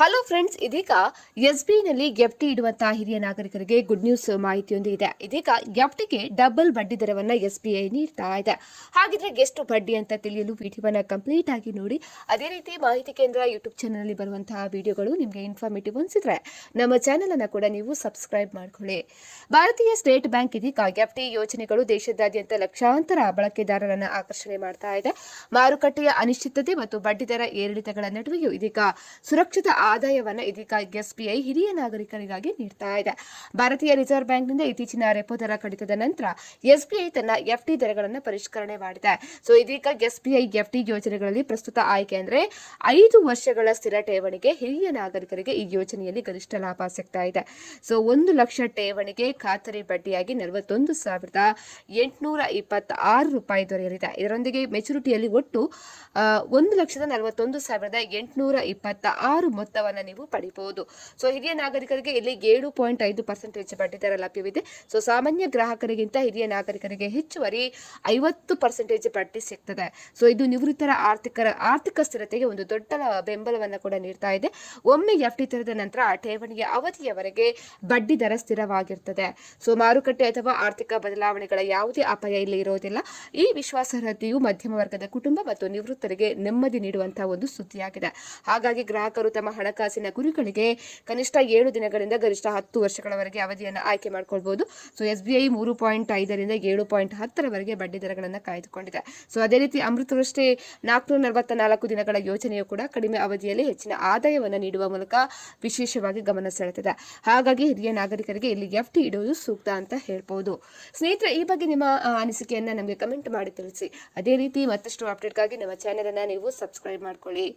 Hello friends, ಇದೀಗ ಎಸ್ಬಿನಲ್ಲಿ FD ಇಡುವಂತಹ ಹಿರಿಯ ನಾಗರಿಕರಿಗೆ ಗುಡ್ ನ್ಯೂಸ್ ಮಾಹಿತಿಯೊಂದು ಇದೆ. ಇದೀಗ ಎಫ್ಡಿಗೆ ಡಬಲ್ ಬಡ್ಡಿ ದರವನ್ನ ಎಸ್ಬಿಐ ನೀಡ್ತಾ ಇದೆ. ಹಾಗಿದ್ರೆ ಎಷ್ಟು ಬಡ್ಡಿ ಅಂತ ತಿಳಿಯಲು ವಿಡಿಯೋವನ್ನ ಕಂಪ್ಲೀಟ್ ಆಗಿ ನೋಡಿ. ಅದೇ ರೀತಿ ಮಾಹಿತಿ ಕೇಂದ್ರ ಯೂಟ್ಯೂಬ್ ಚಾನಲ್ ಅಲ್ಲಿ ಬರುವಂತಹ ವಿಡಿಯೋಗಳು ನಿಮಗೆ ಇನ್ಫಾರ್ಮೇಟಿವ್ ಅನ್ಸಿದ್ರೆ ನಮ್ಮ ಚಾನೆಲ್ ಅನ್ನ ಕೂಡ ನೀವು ಸಬ್ಸ್ಕ್ರೈಬ್ ಮಾಡ್ಕೊಳ್ಳಿ. ಭಾರತೀಯ ಸ್ಟೇಟ್ ಬ್ಯಾಂಕ್ ಇದೀಗ ಎಫ್ಡಿ ಯೋಜನೆಗಳು ದೇಶದಾದ್ಯಂತ ಲಕ್ಷಾಂತರ ಬಳಕೆದಾರರನ್ನ ಆಕರ್ಷಣೆ ಮಾಡ್ತಾ ಇದೆ. ಮಾರುಕಟ್ಟೆಯ ಅನಿಶ್ಚಿತತೆ ಮತ್ತು ಬಡ್ಡಿ ದರ ಏರಿಳಿತಗಳ ನಡುವೆಯೂ ಇದೀಗ ಸುರಕ್ಷಿತ ಆದಾಯವನ್ನ ಇದೀಗ ಎಸ್ಬಿಐ ಹಿರಿಯ ನಾಗರಿಕರಿಗಾಗಿ ನೀಡ್ತಾ ಇದೆ. ಭಾರತೀಯ ರಿಸರ್ವ್ ಬ್ಯಾಂಕ್ನಿಂದ ಇತ್ತೀಚಿನ ರೆಪೋ ದರ ಕಡಿತದ ನಂತರ ಎಸ್ಬಿಐ ತನ್ನ ಎಫ್ಡಿ ದರಗಳನ್ನು ಪರಿಷ್ಕರಣೆ ಮಾಡಿದೆ. ಸೊ ಇದೀಗ ಎಸ್ಬಿಐ ಎಫ್ಡಿ ಯೋಜನೆಗಳಲ್ಲಿ ಪ್ರಸ್ತುತ ಆಯ್ಕೆ ಅಂದ್ರೆ 5 ವರ್ಷಗಳ ಸ್ಥಿರ ಠೇವಣಿಗೆ ಹಿರಿಯ ನಾಗರಿಕರಿಗೆ ಈ ಯೋಜನೆಯಲ್ಲಿ ಗರಿಷ್ಠ ಲಾಭ ಸಿಗ್ತಾ ಇದೆ. ಸೊ 1 ಲಕ್ಷ ಠೇವಣಿಗೆ ಖಾತರಿ ಬಡ್ಡಿಯಾಗಿ 41,826 ರೂಪಾಯಿ ದೊರೆಯಲಿದೆ. ಇದರೊಂದಿಗೆ ಮೆಚುರಿಟಿಯಲ್ಲಿ ಒಟ್ಟು 1,41,826 ಮೊತ್ತವನ್ನು ನೀವು ಪಡಿಬಹುದು. ಸೊ ಹಿರಿಯ ನಾಗರಿಕರಿಗೆ ಇಲ್ಲಿ 7.5% ಬಡ್ಡಿ ದರ ಲಭ್ಯವಿದೆ. ಸೊ ಸಾಮಾನ್ಯ ಗ್ರಾಹಕರಿಗಿಂತ ಹಿರಿಯ ನಾಗರಿಕರಿಗೆ ಹೆಚ್ಚುವರಿ 50% ಬಡ್ಡಿ ಸಿಗ್ತದೆ. ಸೊ ಇದು ನಿವೃತ್ತರ ಆರ್ಥಿಕ ಸ್ಥಿರತೆಗೆ ಒಂದು ದೊಡ್ಡ ಬೆಂಬಲವನ್ನು ಕೂಡ ನೀಡ್ತಾ ಇದೆ. ಒಮ್ಮೆ ಎಫ್ಡಿ ತೆರೆದ ನಂತರ ಆ ಠೇವಣಿಯ ಅವಧಿಯವರೆಗೆ ಬಡ್ಡಿ ದರ ಸ್ಥಿರವಾಗಿರ್ತದೆ. ಸೊ ಮಾರುಕಟ್ಟೆ ಅಥವಾ ಆರ್ಥಿಕ ಬದಲಾವಣೆಗಳ ಯಾವುದೇ ಅಪಾಯ ಇಲ್ಲಿ ಇರೋದಿಲ್ಲ. ಈ ವಿಶ್ವಾಸಾರ್ಹತೆಯು ಮಧ್ಯಮ ವರ್ಗದ ಕುಟುಂಬ ಮತ್ತು ನಿವೃತ್ತರಿಗೆ ನೆಮ್ಮದಿ ನೀಡುವಂತಹ ಒಂದು ಸುದ್ದಿಯಾಗಿದೆ. ಹಾಗಾಗಿ ಗ್ರಾಹಕರು ತಮ್ಮ ಹಣಕಾಸಿನ ಗುರಿಗಳಿಗೆ ಕನಿಷ್ಠ 7 ದಿನಗಳಿಂದ ಗರಿಷ್ಠ 10 ವರ್ಷಗಳವರೆಗೆ ಅವಧಿಯನ್ನು ಆಯ್ಕೆ ಮಾಡಿಕೊಳ್ಳಬಹುದು. ಸೊ ಎಸ್ಬಿಐ 3.5ರಿಂದ 7.10ರವರೆಗೆ ಬಡ್ಡಿ ದರಗಳನ್ನು ಕಾಯ್ದುಕೊಂಡಿದೆ. ಸೊ ಅದೇ ರೀತಿ ಅಮೃತವೃಷ್ಟಿ 444 ದಿನಗಳ ಯೋಜನೆಯು ಕೂಡ ಕಡಿಮೆ ಅವಧಿಯಲ್ಲಿ ಹೆಚ್ಚಿನ ಆದಾಯವನ್ನು ನೀಡುವ ಮೂಲಕ ವಿಶೇಷವಾಗಿ ಗಮನ ಸೆಳೆದಿದೆ. ಹಾಗಾಗಿ ಹಿರಿಯ ನಾಗರಿಕರಿಗೆ ಇಲ್ಲಿ ಎಫ್ಡಿ ಇಡುವುದು ಸೂಕ್ತ ಅಂತ ಹೇಳ್ಬೋದು. ಸ್ನೇಹಿತರೆ, ಈ ಬಗ್ಗೆ ನಿಮ್ಮ ಅನಿಸಿಕೆಯನ್ನ ನಮಗೆ ಕಮೆಂಟ್ ಮಾಡಿ ತಿಳಿಸಿ. ಅದೇ ರೀತಿ ಮತ್ತಷ್ಟು ಅಪ್ಡೇಟ್ಗಾಗಿ ನಮ್ಮ ಚಾನೆಲ್ ಅನ್ನ ನೀವು ಸಬ್ಸ್ಕ್ರೈಬ್ ಮಾಡ್ಕೊಳ್ಳಿ.